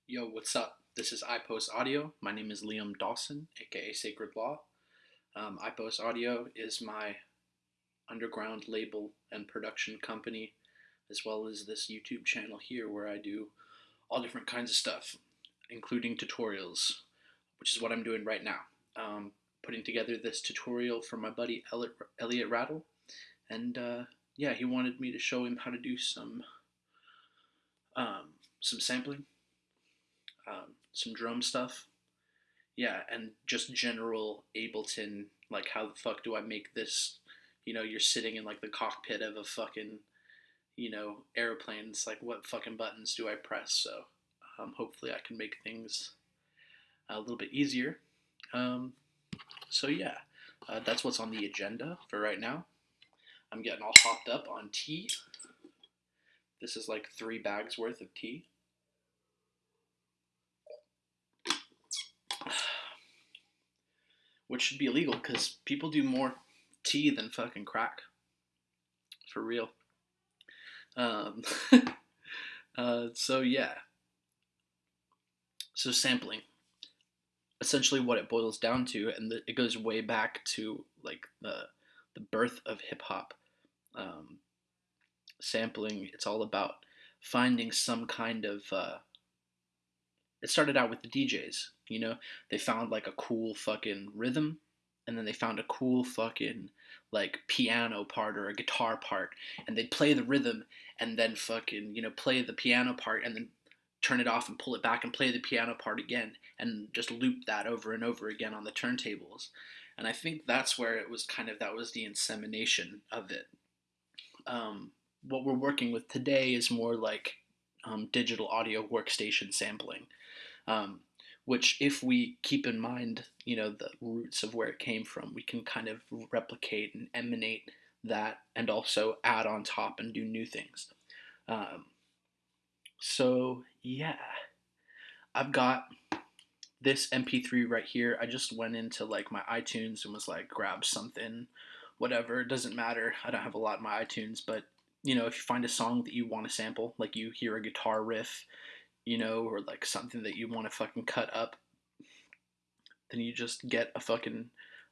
Yo, what's up? This is Ipos Audio. My name is Liam Dawson, aka Sacred Law. Ipos Audio is my underground label and production company, as well as this YouTube channel here where I do all different kinds of stuff, including tutorials, which is what I'm doing right now. Putting together this tutorial for my buddy Elliot Rattle, and yeah, he wanted me to show him how to do some sampling, some drum stuff. Yeah, and just general Ableton, like how the fuck do I make this? You're sitting in like the cockpit of a fucking, airplane. It's like, what fucking buttons do I press? So hopefully I can make things a little bit easier. Um, so yeah, that's what's on the agenda for right now. I'm getting all hopped up on tea. This is like 3 bags worth of tea. Which should be illegal because people do more tea than fucking crack. For real. Um, so yeah. So sampling. Essentially what it boils down to, and it goes way back to like the birth of hip hop. Sampling, it's all about finding some kind of it started out with the DJs, they found like a cool fucking rhythm, and then they found a cool fucking like piano part or a guitar part, and they'd play the rhythm and then fucking, play the piano part and then turn it off and pull it back and play the piano part again and just loop that over and over again on the turntables. And I think that's where it was that was the insemination of it. What we're working with today is more like digital audio workstation sampling, which if we keep in mind, the roots of where it came from, we can kind of replicate and emanate that and also add on top and do new things. So yeah, I've got this MP3 right here. I just went into like my iTunes and was like, grab something, whatever, it doesn't matter. I don't have a lot in my iTunes, but if you find a song that you want to sample, like you hear a guitar riff, or like something that you want to fucking cut up, then you just get a fucking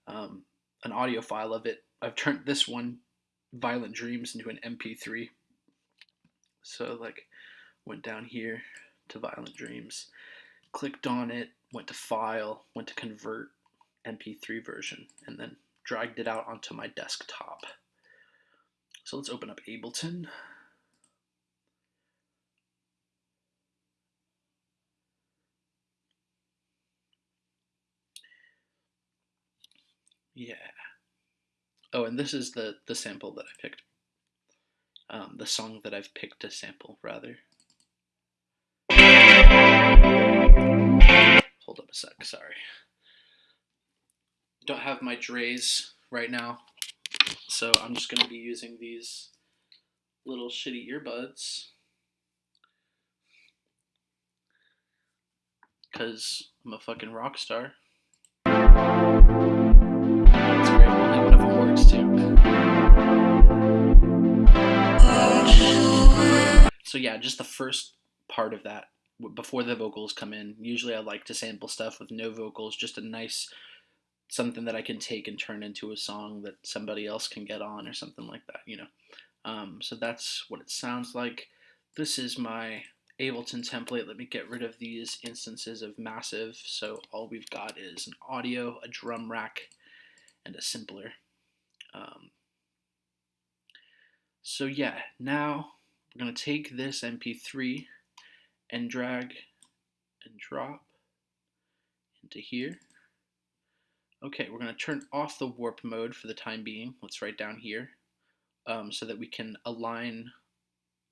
an audio file of it. I've turned this one, Violent Dreams, into an MP3. So like, went down here to Violent Dreams, clicked on it, went to File, went to Convert, MP3 version, and then dragged it out onto my desktop. So let's open up Ableton. Yeah. Oh, and this is the sample that I picked. The song that I've picked to sample, rather. Hold up a sec, sorry. Don't have my Dre's right now, so I'm just going to be using these little shitty earbuds because I'm a fucking rock star. That's great, only one of them works too. So yeah, just the first part of that, before the vocals come in. Usually I like to sample stuff with no vocals, just a nice something that I can take and turn into a song that somebody else can get on or something like that, So that's what it sounds like. This is my Ableton template. Let me get rid of these instances of Massive. So all we've got is an audio, a drum rack, and a simpler. So yeah, now we're going to take this MP3 and drag and drop into here. Okay, we're going to turn off the warp mode for the time being. Let's write down here so that we can align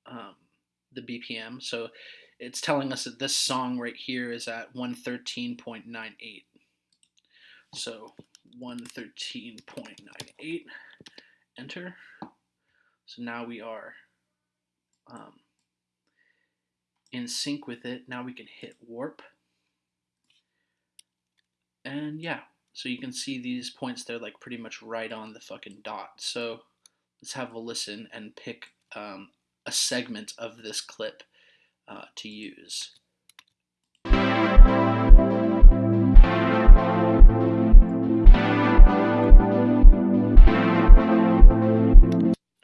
the BPM. So it's telling us that this song right here is at 113.98. So 113.98, enter. So now we are in sync with it. Now we can hit warp. And yeah, so you can see these points, they're like pretty much right on the fucking dot. So let's have a listen and pick a segment of this clip to use.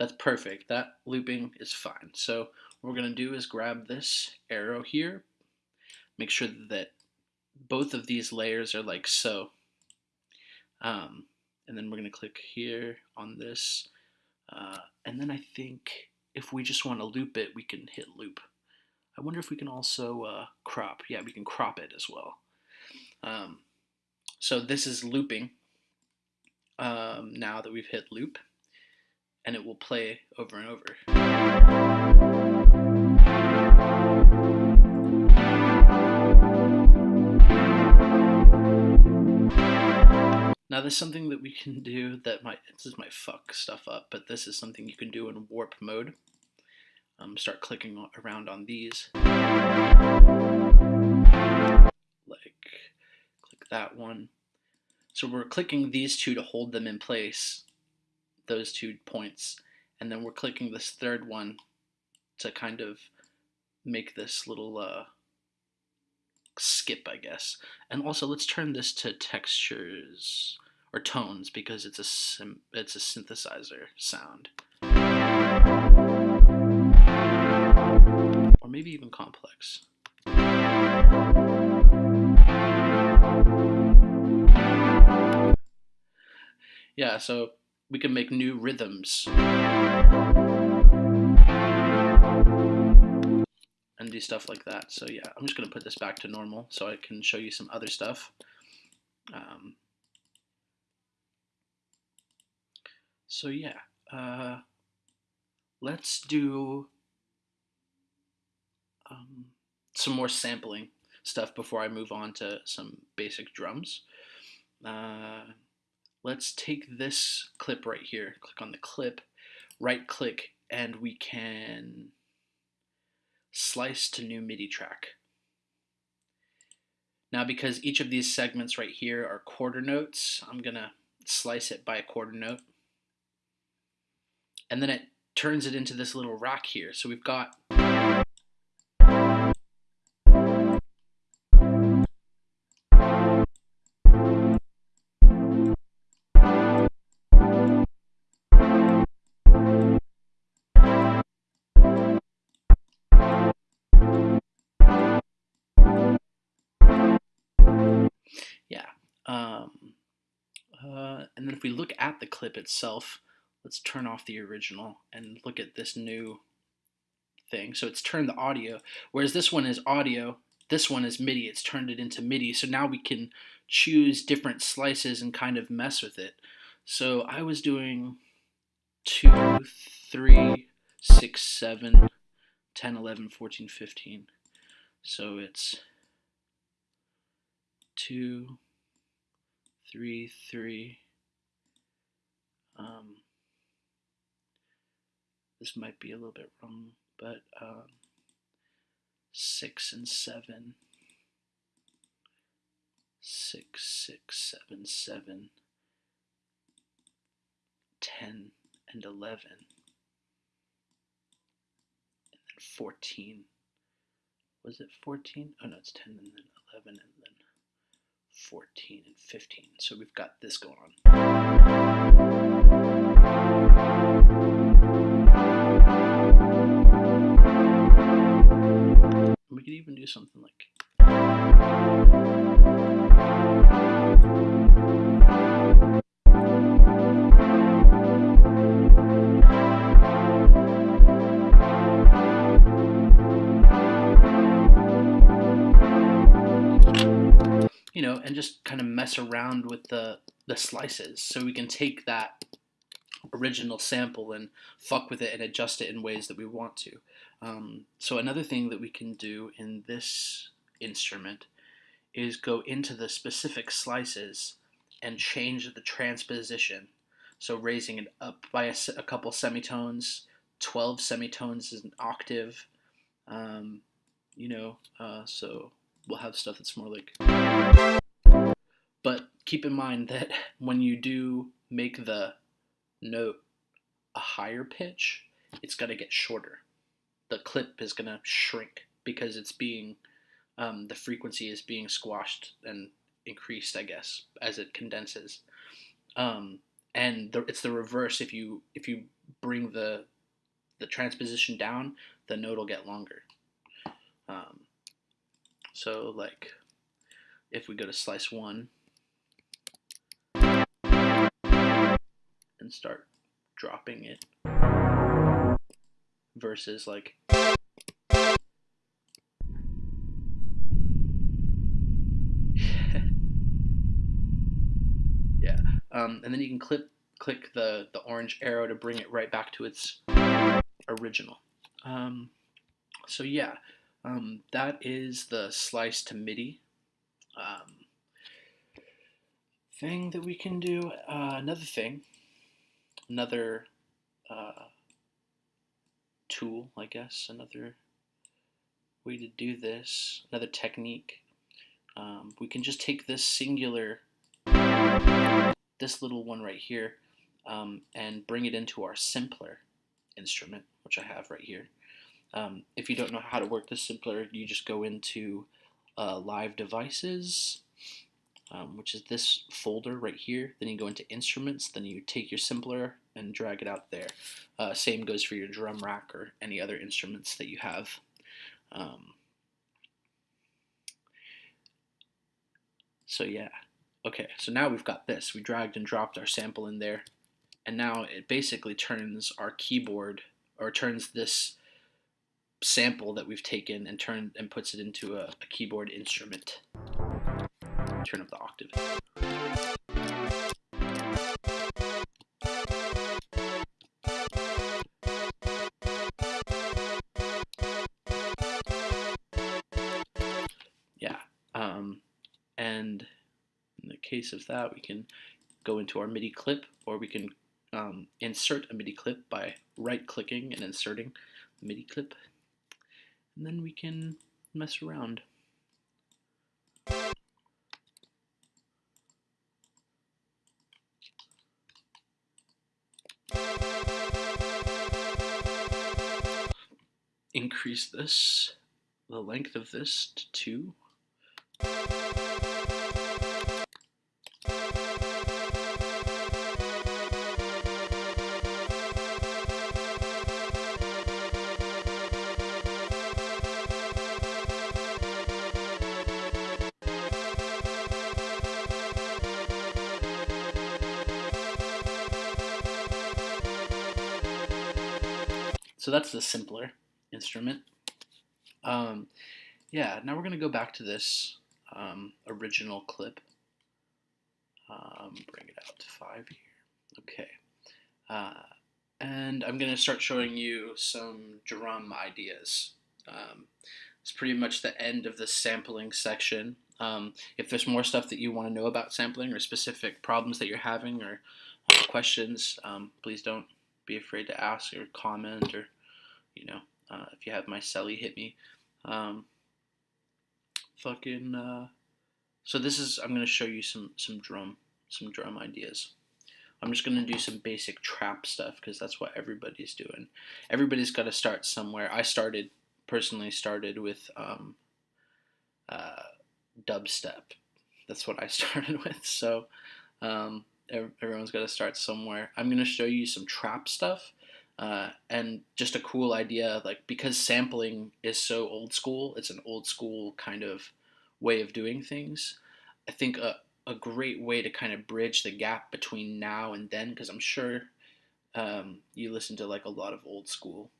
That's perfect. That looping is fine. So what we're going to do is grab this arrow here, make sure that both of these layers are like so. And then we're going to click here on this. And then I think if we just want to loop it, we can hit loop. I wonder if we can also crop. Yeah, we can crop it as well. So this is looping now that we've hit loop, and it will play over and over. Now there's something that we can do that this might fuck stuff up, but this is something you can do in warp mode. Start clicking around on these. Like, click that one. So we're clicking these two to hold them in place, those 2 points, and then we're clicking this third one to kind of make this little skip, I guess. And also let's turn this to textures or tones because it's a synthesizer sound. Or maybe even complex. Yeah, so we can make new rhythms and do stuff like that. So yeah, I'm just going to put this back to normal so I can show you some other stuff. So yeah, let's do some more sampling stuff before I move on to some basic drums. Let's take this clip right here, click on the clip, right click, and we can slice to new MIDI track. Now because each of these segments right here are quarter notes, I'm gonna slice it by a quarter note. And then it turns it into this little rack here. So we've got and then if we look at the clip itself, let's turn off the original and look at this new thing. So it's turned the audio, whereas this one is audio, this one is MIDI, it's turned it into MIDI. So now we can choose different slices and kind of mess with it. So I was doing 2, 3, 6, 7, 10, 11, 14, 15. So it's 2, 3, 3. This might be a little bit wrong, but 6 and 7, 6, 6, 7, 7, 10 and 11, and then 14. Was it 14? Oh no, it's 10 and then 11 and then 14 and 15. So we've got this going on. We could even do something like and just kind of mess around with the slices. So we can take that original sample and fuck with it and adjust it in ways that we want to. So another thing that we can do in this instrument is go into the specific slices and change the transposition. So raising it up by a couple semitones, 12 semitones is an octave, so we'll have stuff that's more like... But keep in mind that when you do make the note a higher pitch, it's going to get shorter. The clip is going to shrink because it's being, the frequency is being squashed and increased, I guess, as it condenses. and it's the reverse. If you bring the transposition down, the note will get longer. So like if we go to slice 1 and start dropping it versus like yeah, and then you can click the orange arrow to bring it right back to its original. So yeah, that is the slice to MIDI thing that we can do. Another tool, I guess, another way to do this, another technique. We can just take this singular, this little one right here, and bring it into our simpler instrument, which I have right here. If you don't know how to work this simpler, you just go into Live Devices, which is this folder right here. Then you go into Instruments, then you take your simpler and drag it out there. Same goes for your drum rack or any other instruments that you have. So yeah, okay, so now we've got this. We dragged and dropped our sample in there, and now it basically turns our keyboard, or turns this sample that we've taken and puts it into a keyboard instrument. Turn up the octave. Yeah, and in the case of that, we can go into our MIDI clip, or we can insert a MIDI clip by right-clicking and inserting the MIDI clip, and then we can mess around. Increase this, the length of this to 2. So that's the simpler instrument. Yeah, now we're going to go back to this original clip. Bring it out to 5 here. Okay. And I'm going to start showing you some drum ideas. It's pretty much the end of the sampling section. If there's more stuff that you want to know about sampling, or specific problems that you're having, or questions, please don't be afraid to ask or comment, or if you have my celly, hit me. So this is, I'm going to show you some drum ideas. I'm just going to do some basic trap stuff because that's what everybody's doing. Everybody's got to start somewhere. I personally started with dubstep. That's what I started with. So everyone's got to start somewhere. I'm going to show you some trap stuff. And just a cool idea, like, because sampling is so old school, it's an old school kind of way of doing things. I think a great way to kind of bridge the gap between now and then, because I'm sure you listen to like a lot of old school,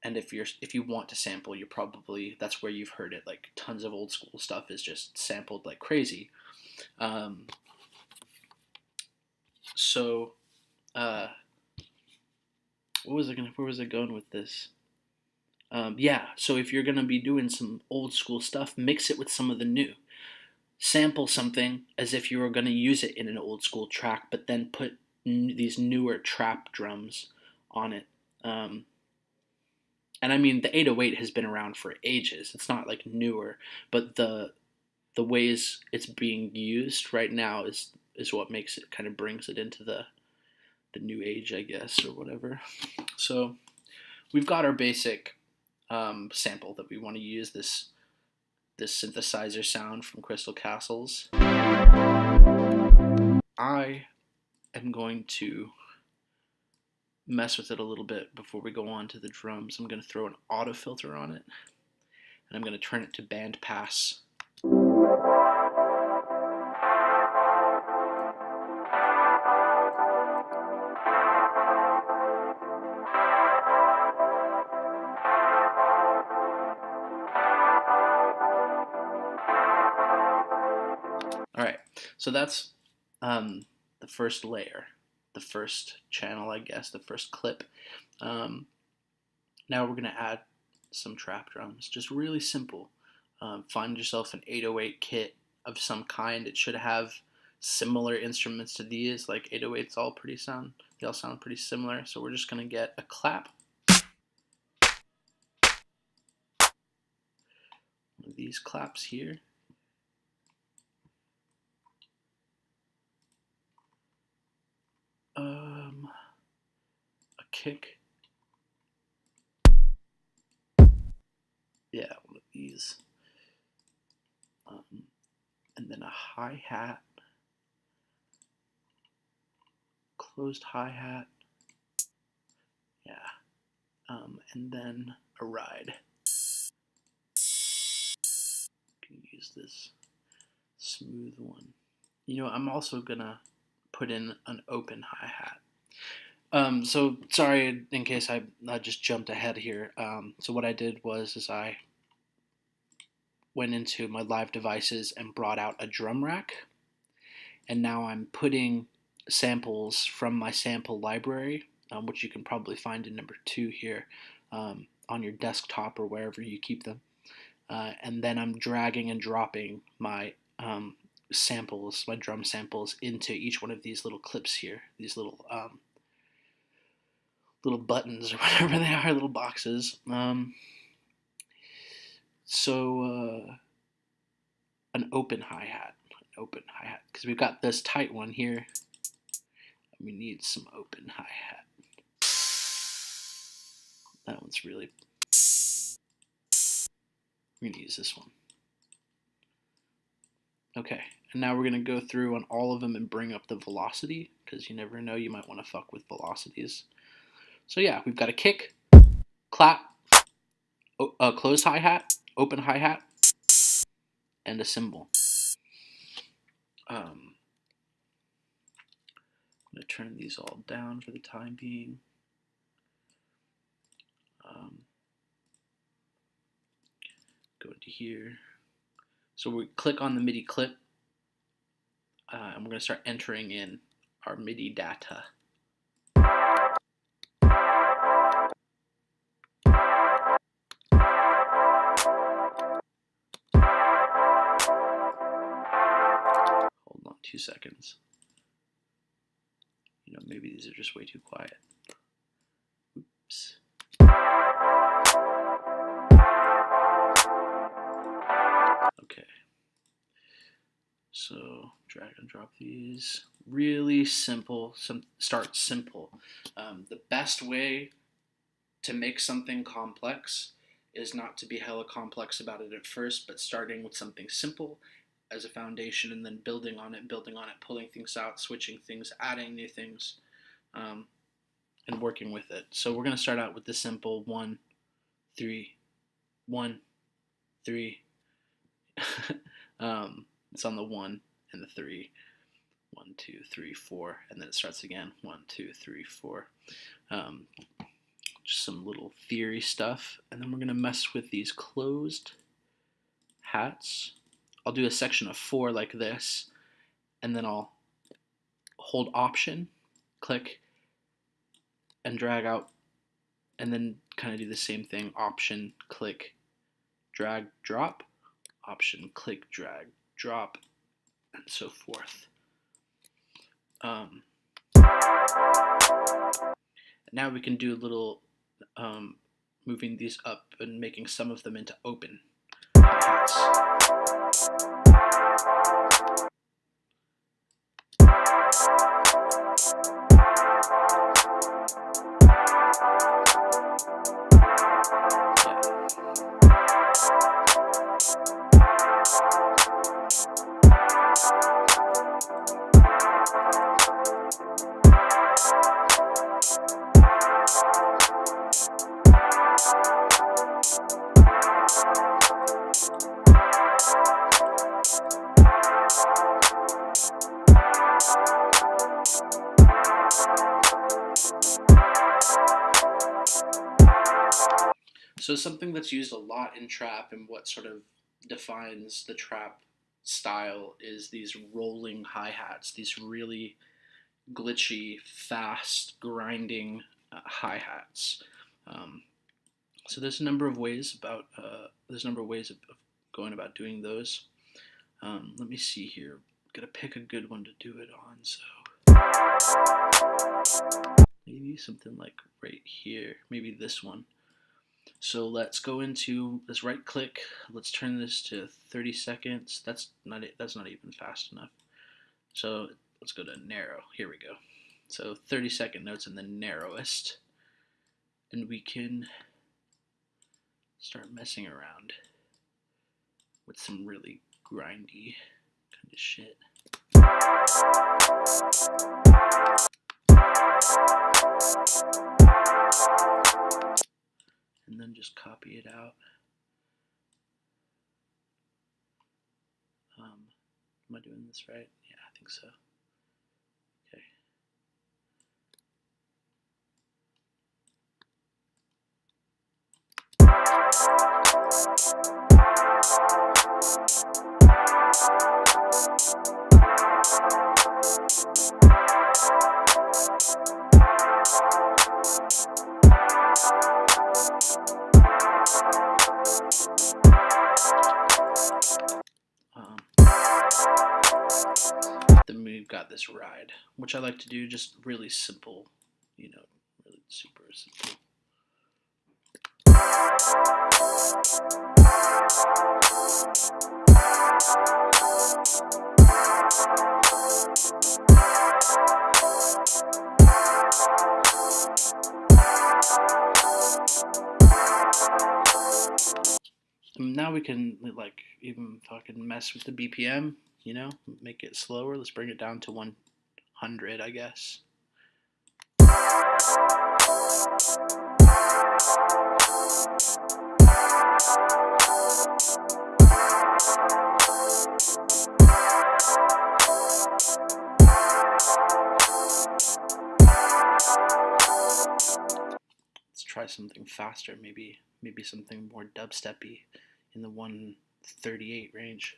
and if you want to sample, you're probably, that's where you've heard it. Like tons of old school stuff is just sampled like crazy. Where was I going with this? Yeah, so if you're going to be doing some old school stuff, mix it with some of the new. Sample something as if you were going to use it in an old school track, but then put these newer trap drums on it. And I mean, the 808 has been around for ages. It's not like newer, but the ways it's being used right now is what makes it, kind of brings it into the new age, I guess, or whatever. So we've got our basic sample that we want to use, this synthesizer sound from Crystal Castles. I am going to mess with it a little bit before we go on to the drums. I'm going to throw an auto filter on it, and I'm going to turn it to band pass. Alright, so that's the first layer, the first channel, I guess, the first clip. Now we're going to add some trap drums, just really simple. Find yourself an 808 kit of some kind. It should have similar instruments to these, like 808s all they all sound pretty similar. So we're just going to get a clap, one of these claps here, a kick, yeah, one of these, and then a hi-hat, closed hi-hat, yeah, and then a ride. Can use this smooth one. You know, I'm also gonna put in an open hi-hat. So sorry in case I just jumped ahead here. So what I did was I went into my live devices and brought out a drum rack, and now I'm putting samples from my sample library, which you can probably find in number 2 here, on your desktop or wherever you keep them, and then I'm dragging and dropping my samples, my drum samples, into each one of these little clips here, these little buttons or whatever they are, little boxes. An open hi-hat, because we've got this tight one here. We need some open hi-hat. That one's really, we're gonna use this one. Okay, and now we're gonna go through on all of them and bring up the velocity, because you never know, you might want to fuck with velocities. So yeah, we've got a kick, clap, closed hi-hat, open hi-hat, and a cymbal. I'm going to turn these all down for the time being. Go into here. So we click on the MIDI clip, and we're going to start entering in our MIDI data. Hold on 2 seconds. You know, maybe these are just way too quiet. Oops. Okay. So drag and drop these. Really simple. Start simple. The best way to make something complex is not to be hella complex about it at first, but starting with something simple as a foundation and then building on it, pulling things out, switching things, adding new things, and working with it. So we're going to start out with the simple 1, 3, 1, 3. It's on the 1 and the 3. 1, 2, 3, 4, and then it starts again. 1, 2, 3, 4. Just some little theory stuff, and then we're gonna mess with these closed hats. I'll do a section of 4 like this, and then I'll hold Option, click, and drag out, and then kind of do the same thing. Option, click, drag, drop. Option, click, drag, drop, and so forth. Now we can do a little moving these up and making some of them into open hi-hats. So something that's used a lot in trap and what sort of defines the trap style is these rolling hi-hats, these really glitchy, fast, grinding hi-hats. So there's a number of ways of going about doing those. Let me see here. Gotta pick a good one to do it on. So maybe something like right here. Maybe this one. So let's right click. Let's turn this to 30 seconds. That's not even fast enough. So let's go to narrow. Here we go. So 30-second notes in the narrowest. And we can start messing around with some really grindy kind of shit. And then just copy it out. Am I doing this right? Yeah, I think so. Okay. Then we've got this ride, which I like to do just really simple, really super simple. And now we can even fucking mess with the BPM, make it slower. Let's bring it down to 100, I guess. Let's try something faster, maybe something more dubsteppy in the 138 range.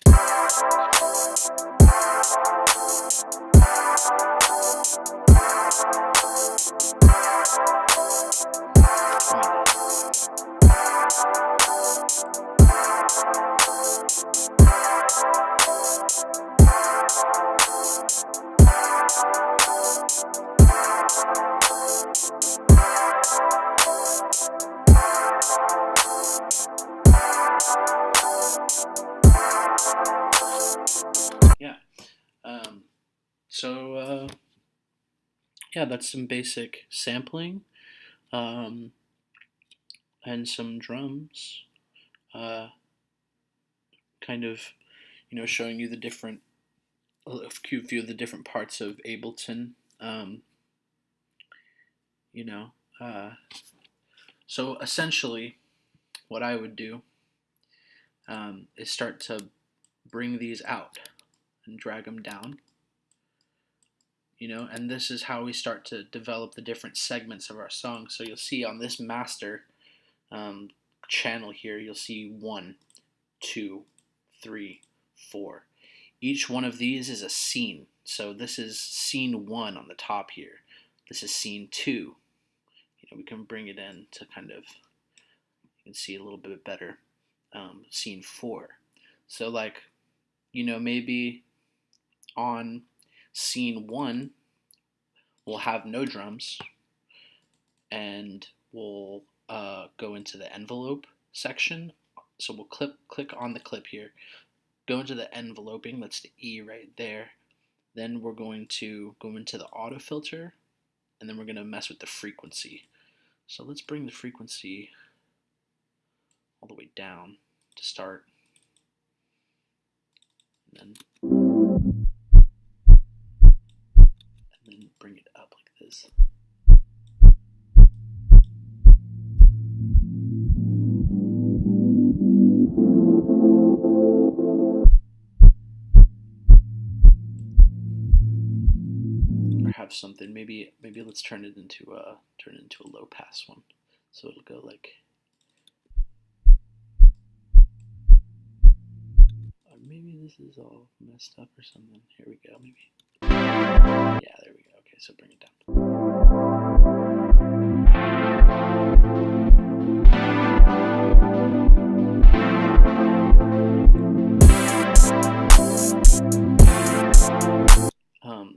Yeah, that's some basic sampling, and some drums, kind of, showing you a few of the different parts of Ableton, So essentially, what I would do is start to bring these out and drag them down. And this is how we start to develop the different segments of our song. So you'll see on this master channel here, you'll see 1, 2, 3, 4. Each one of these is a scene. So this is scene 1 on the top here. This is scene 2. We can bring it in to kind of, you can see a little bit better. Scene 4. So maybe on scene 1, we'll have no drums, and we'll go into the envelope section. So we'll click on the clip here, go into the enveloping, that's the E right there. Then we're going to go into the auto filter, and then we're going to mess with the frequency. So let's bring the frequency all the way down to start. And then bring it up like this. Or have something, maybe let's turn it into a low pass one. So it'll go like this is all messed up or something. Here we go, maybe. Yeah, there we go. Okay, so bring it down.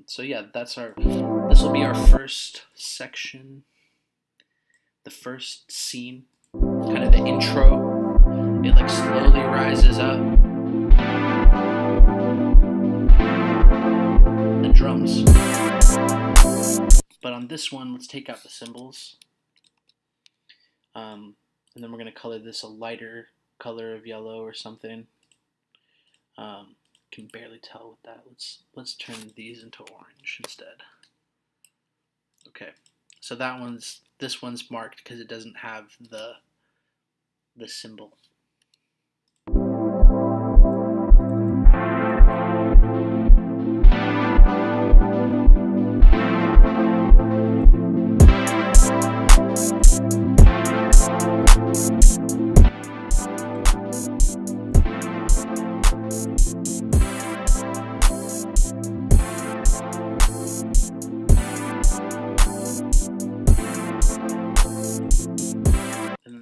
So yeah, this will be our first section, the first scene, kind of the intro. It like slowly rises up. The drums. But on this one, let's take out the cymbals. And then we're going to color this a lighter color of yellow or something. Can barely tell with that. Let's turn these into orange instead. Okay, so this one's marked because it doesn't have the symbol.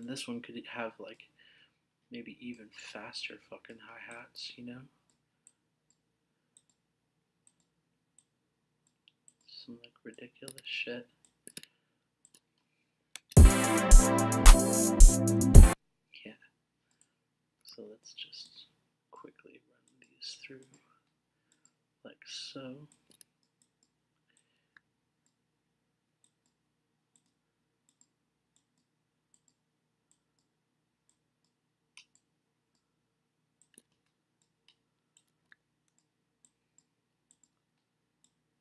This one could have like maybe even faster fucking hi-hats, you know? Some like ridiculous shit. Yeah. So let's just quickly run these through like so.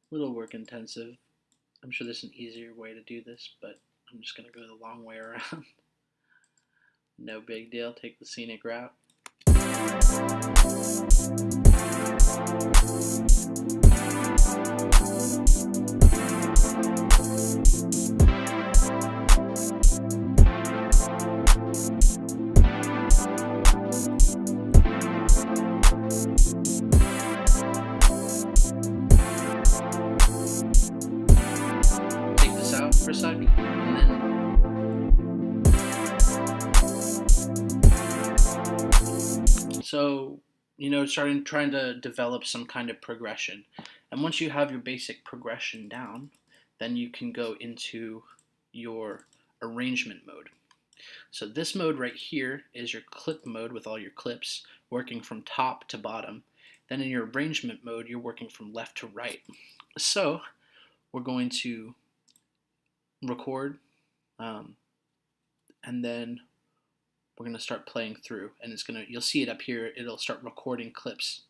A little work intensive. I'm sure there's an easier way to do this, but I'm just going to go the long way around. No big deal. Take the scenic route. For a sec, and then so trying to develop some kind of progression, and once you have your basic progression down, then you can go into your arrangement mode. So this mode right here is your clip mode with all your clips working from top to bottom. Then in your arrangement mode, you're working from left to right. So we're going to record, and then we're going to start playing through, and you'll see it up here, it'll start recording clips.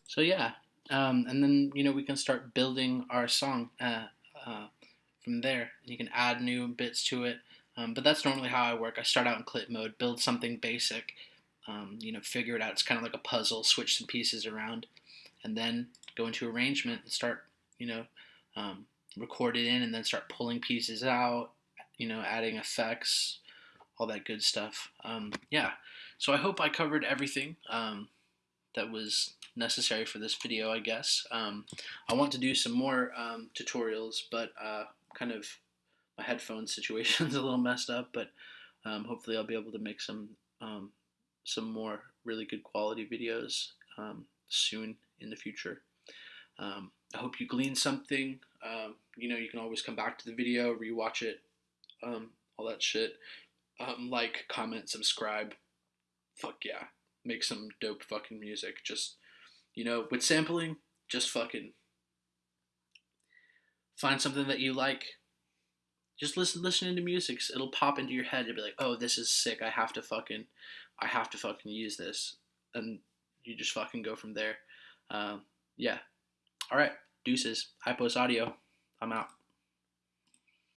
So yeah, and then we can start building our song from there. You can add new bits to it, but that's normally how I work. I start out in clip mode, build something basic, figure it out. It's kind of like a puzzle, switch some pieces around, and then go into arrangement and start, record it in, and then start pulling pieces out, adding effects, all that good stuff. Yeah, so I hope I covered everything that was necessary for this video, I guess. I want to do some more tutorials, but kind of my headphone situation's a little messed up, but hopefully I'll be able to make some more really good quality videos soon in the future. I hope you gleaned something. You can always come back to the video, rewatch it, all that shit. Like, comment, subscribe. Fuck yeah. Make some dope fucking music. Just, with sampling, just fucking find something that you like. Just listening to music. It'll pop into your head. You'll be like, oh, this is sick. I have to fucking use this, and you just fucking go from there. Yeah. All right. Deuces. Ipos Audio. I'm out.